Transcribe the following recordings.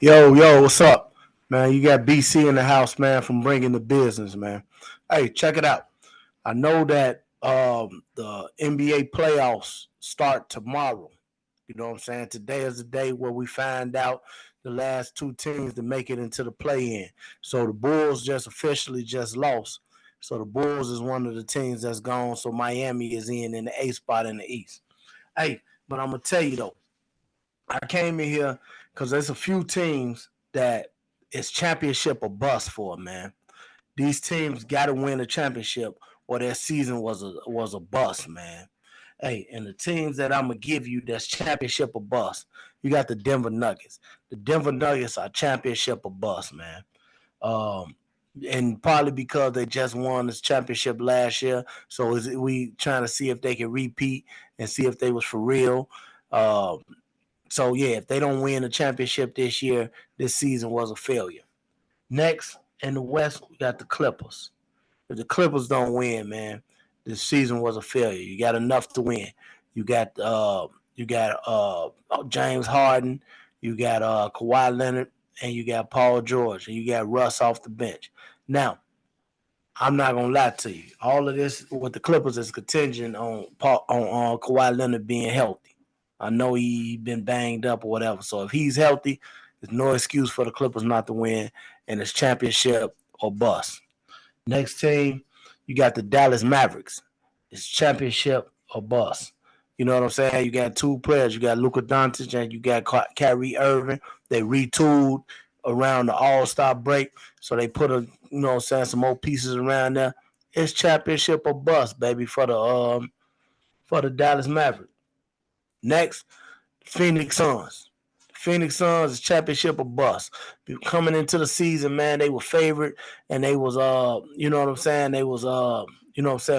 Yo, what's up, man? You got BC in the house, man, from Bringing the Business, man. Hey, check it out. I know that the NBA playoffs start tomorrow. You know what I'm saying? Today is the day where we find out the last two teams to make it into the play-in. So the Bulls just officially just lost. So the Bulls is one of the teams that's gone. So Miami is in the A spot in the East. Hey, but I'm gonna tell you though, I came in here because there's a few teams that it's championship or bust for, man. These teams got to win a championship or their season was a bust, man. Hey, and the teams that I'm gonna give you that's championship or bust, you got the Denver Nuggets. The Denver Nuggets are championship or bust, man. Um, and probably because they just won this championship last year, so we trying to see if they can repeat and see if they was for real. Um, so yeah, if they don't win the championship this year, this season was a failure. Next in the West, we got the Clippers. If the Clippers don't win, man, this season was a failure. You got enough to win. You got James Harden, you got Kawhi Leonard, and you got Paul George, and you got Russ off the bench. Now, I'm not gonna lie to you. All of this with the Clippers is contingent on Kawhi Leonard being healthy. I know he been banged up or whatever. So if he's healthy, there's no excuse for the Clippers not to win, and it's championship or bust. Next team, you got the Dallas Mavericks. It's championship or bust. You know what I'm saying? You got two players. You got Luka Doncic and you got Kyrie Irving. They retooled around the All Star break, so they put some more pieces around there. It's championship or bust, baby, for the Dallas Mavericks. Next, Phoenix Suns. Phoenix Suns is championship or bust. Coming into the season, man, they were favorite and they was you know what I'm saying? They was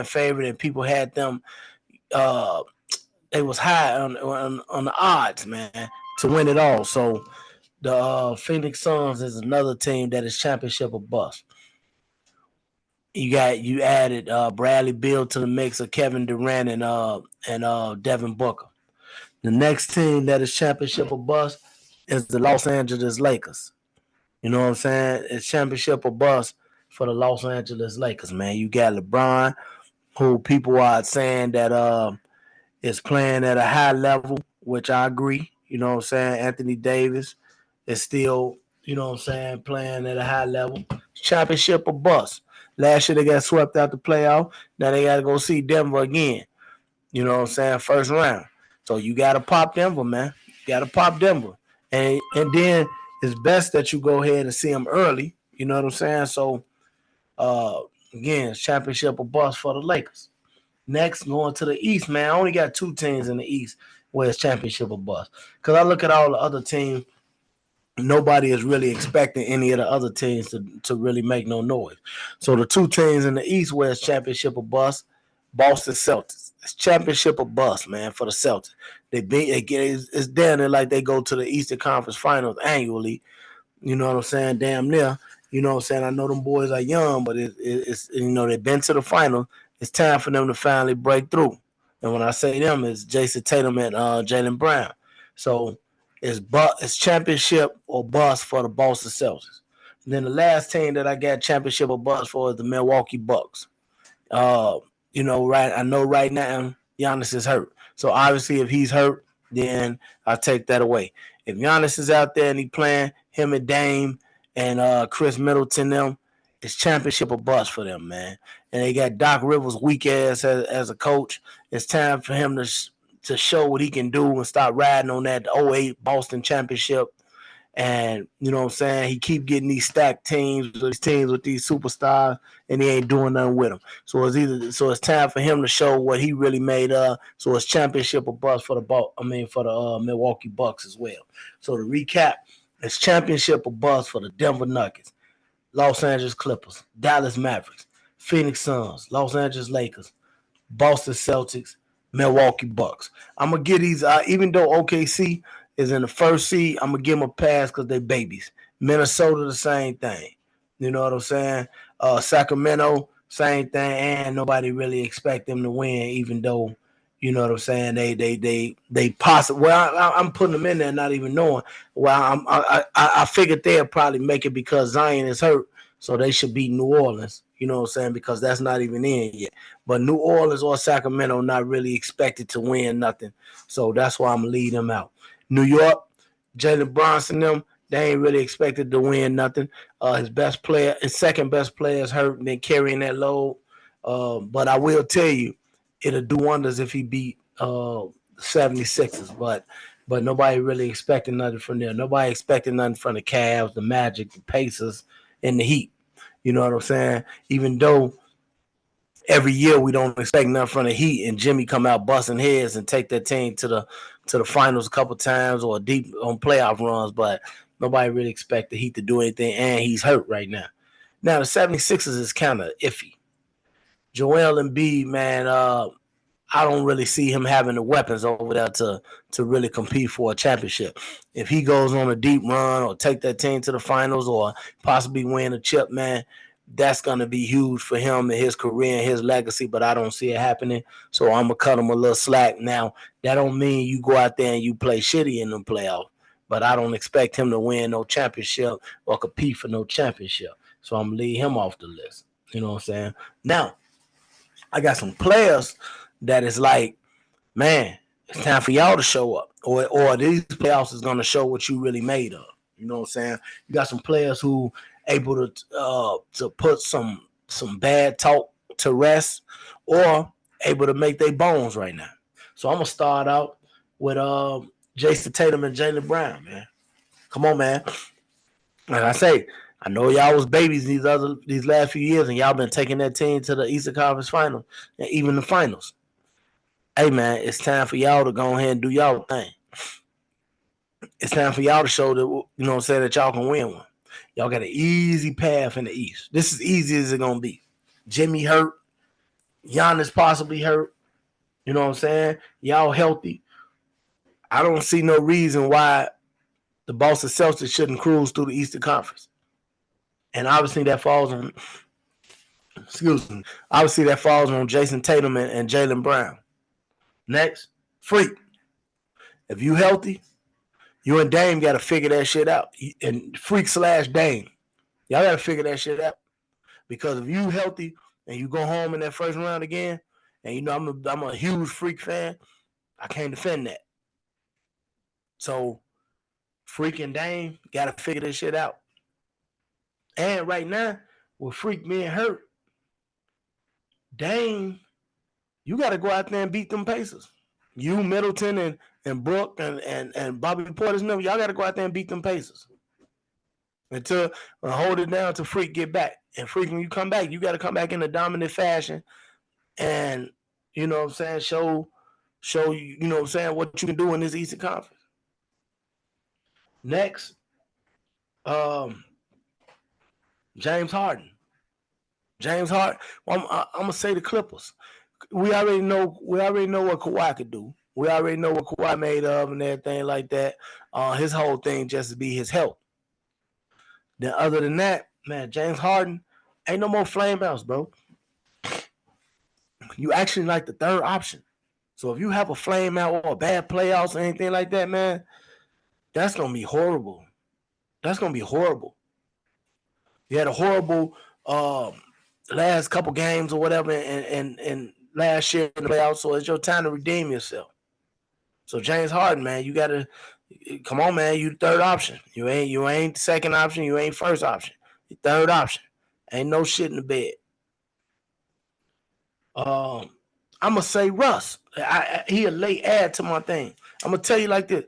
favorite and people had them uh they was high on the odds, man, to win it all. So the Phoenix Suns is another team that is championship or bust. You added Bradley Beal to the mix of Kevin Durant and Devin Booker. The next team that is championship or bust is the Los Angeles Lakers. You know what I'm saying? It's championship or bust for the Los Angeles Lakers, man. You got LeBron, who people are saying that is playing at a high level, which I agree. You know what I'm saying? Anthony Davis is still, you know what I'm saying, playing at a high level. Championship or bust. Last year they got swept out the playoff. Now they got to go see Denver again. You know what I'm saying? First round. So you got to pop Denver, man. You got to pop Denver. And then it's best that you go ahead and see them early. You know what I'm saying? So, uh, again, it's championship or bust for the Lakers. Next, going to the East, man. I only got two teams in the East where it's championship or bust. Because I look at all the other teams, nobody is really expecting any of the other teams to really make no noise. So the two teams in the East where it's championship or bust, Boston Celtics. It's championship or bust, man, for the Celtics. It's damn near like they go to the Eastern Conference Finals annually. You know what I'm saying? Damn near. You know what I'm saying? I know them boys are young, but it's they've been to the final. It's time for them to finally break through. And when I say them, it's Jason Tatum and Jalen Brown. So it's championship or bust for the Boston Celtics. And then the last team that I got championship or bust for is the Milwaukee Bucks. Uh, right? I know right now Giannis is hurt. So obviously, if he's hurt, then I take that away. If Giannis is out there and he playing, him and Dame and Chris Middleton, them, it's championship or bust for them, man. And they got Doc Rivers weak ass as a coach. It's time for him to show what he can do and start riding on that '08 Boston championship. And you know what I'm saying? He keep getting these stacked teams with these superstars, and he ain't doing nothing with them. So it's time for him to show what he really made of. So it's championship or bust for the Milwaukee Bucks as well. So to recap, it's championship or bust for the Denver Nuggets, Los Angeles Clippers, Dallas Mavericks, Phoenix Suns, Los Angeles Lakers, Boston Celtics, Milwaukee Bucks. I'm gonna get these. Even though OKC is in the first seed, I'm gonna give them a pass because they babies. Minnesota, the same thing. You know what I'm saying? Sacramento, same thing, and nobody really expect them to win, even though You know what I'm saying? They possibly. Well, I'm putting them in there, not even knowing. Well, I figured they'll probably make it because Zion is hurt, so they should beat New Orleans. You know what I'm saying? Because that's not even in yet. But New Orleans or Sacramento not really expected to win nothing, so that's why I'm gonna leave them out. New York, Jalen Brunson, them they ain't really expected to win nothing. His second best player is hurt and then carrying that load. But I will tell you, it'll do wonders if he beat 76ers. But nobody really expecting nothing from there. Nobody expecting nothing from the Cavs, the Magic, the Pacers, and the Heat. You know what I'm saying? Even though every year we don't expect nothing from the Heat, and Jimmy come out busting heads and take that team to the finals a couple times or deep on playoff runs, but nobody really expect the Heat to do anything, and he's hurt right now. Now the 76ers is kind of iffy. Joel Embiid, man, I don't really see him having the weapons over there to really compete for a championship. If he goes on a deep run or take that team to the finals or possibly win a chip, man, that's going to be huge for him and his career and his legacy, but I don't see it happening. So I'm going to cut him a little slack. Now, that don't mean you go out there and you play shitty in the playoffs, but I don't expect him to win no championship or compete for no championship. So I'm going to leave him off the list. You know what I'm saying? Now, I got some players that is like, man, it's time for y'all to show up. Or these playoffs is going to show what you really made of. You know what I'm saying? You got some players who able to put some bad talk to rest or able to make their bones right now. So I'm going to start out with Jason Tatum and Jaylen Brown, man. Come on, man. Like I say, I know y'all was babies these last few years, and y'all been taking that team to the Eastern Conference Finals and even the finals. Hey man, it's time for y'all to go ahead and do y'all thing. It's time for y'all to show that you know what I'm saying that y'all can win one. Y'all got an easy path in the East. This is easy as it's gonna be. Jimmy hurt, Giannis possibly hurt. You know what I'm saying? Y'all healthy. I don't see no reason why the Boston Celtics shouldn't cruise through the Eastern Conference. And obviously that falls on Jason Tatum and Jaylen Brown. Next, Freak. If you healthy, you and Dame got to figure that shit out. And Freak / Dame, y'all got to figure that shit out. Because if you healthy and you go home in that first round again, and you know I'm a huge Freak fan, I can't defend that. So Freak and Dame got to figure this shit out. And right now, with Freak being hurt, Dame, you got to go out there and beat them Pacers. You, Middleton, and Brook, and Bobby Portis, y'all got to go out there and beat them Pacers. Until hold it down till Freak get back. And Freak, when you come back, you got to come back in a dominant fashion. And, you know what I'm saying, show you know what I'm saying, what you can do in this Eastern Conference. Next, James Harden. James Harden. Well, I'm gonna say the Clippers. We already know what Kawhi could do. We already know what Kawhi made of and everything like that. His whole thing just to be his health. Then other than that, man, James Harden ain't no more flame outs, bro. You actually like the third option. So if you have a flame out or a bad playoffs or anything like that, man, that's gonna be horrible. That's gonna be horrible. You had a horrible last couple games or whatever, and last year in the playoffs. So it's your time to redeem yourself. So James Harden, man, you gotta come on, man. You the third option. You ain't second option. You ain't first option. You third option. Ain't no shit in the bed. I'm gonna say Russ. He a late add to my thing. I'm gonna tell you like this.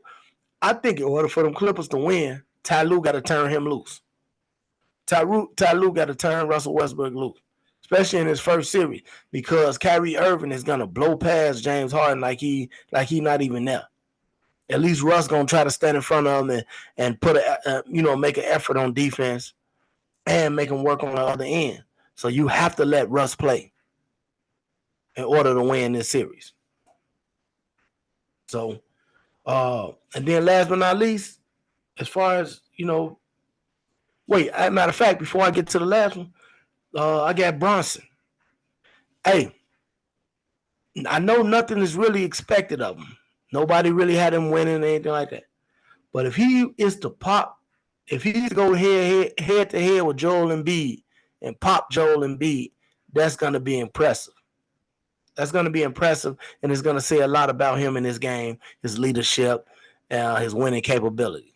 I think in order for them Clippers to win, Ty Lue got to turn him loose. Ty Lue got to turn Russell Westbrook loose, especially in his first series, because Kyrie Irving is gonna blow past James Harden like he not even there. At least Russ gonna try to stand in front of him and put make an effort on defense and make him work on the other end. So you have to let Russ play in order to win this series. So, and then last but not least, as far as matter of fact, before I get to the last one, I got Bronson. Hey, I know nothing is really expected of him. Nobody really had him winning anything like that. But if he is to pop, if he's to go head to head with Joel Embiid and pop Joel Embiid, that's going to be impressive. That's going to be impressive, and it's going to say a lot about him in his game, his leadership, his winning capability.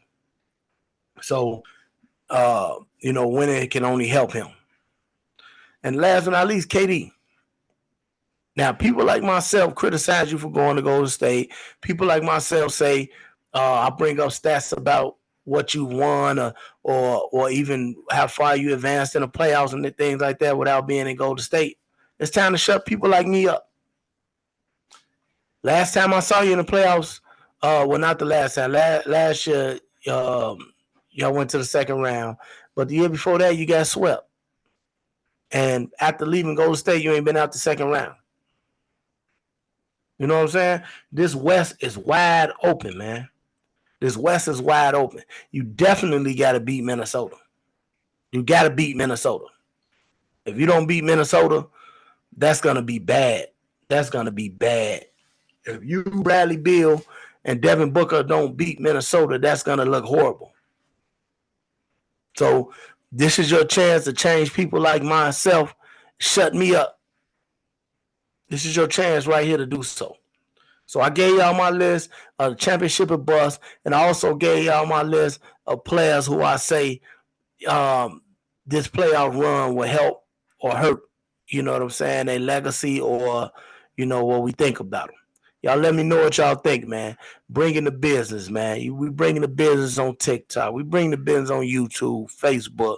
So, winning can only help him. And last but not least, KD. Now, people like myself criticize you for going to Golden State. People like myself say, I bring up stats about what you won or even how far you advanced in the playoffs and things like that without being in Golden State. It's time to shut people like me up. Last time I saw you in the playoffs, not the last time. Last year, y'all went to the second round. But the year before that, you got swept. And after leaving Golden State, you ain't been out the second round. You know what I'm saying? This West is wide open, man. This West is wide open. You definitely got to beat Minnesota. You got to beat Minnesota. If you don't beat Minnesota, that's going to be bad. That's going to be bad. If you, Bradley Beal, and Devin Booker don't beat Minnesota, that's going to look horrible. So this is your chance to change people like myself. Shut me up. This is your chance right here to do so. So I gave y'all my list of the championship of bust, and I also gave y'all my list of players who I say this playoff run will help or hurt, you know what I'm saying, their legacy or, what we think about them. Y'all let me know what y'all think, man. Bringing the business, man. We bringing the business on TikTok. We bring the business on YouTube, Facebook,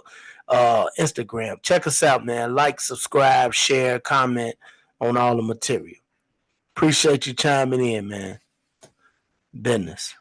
Instagram. Check us out, man. Like, subscribe, share, comment on all the material. Appreciate you chiming in, man. Business.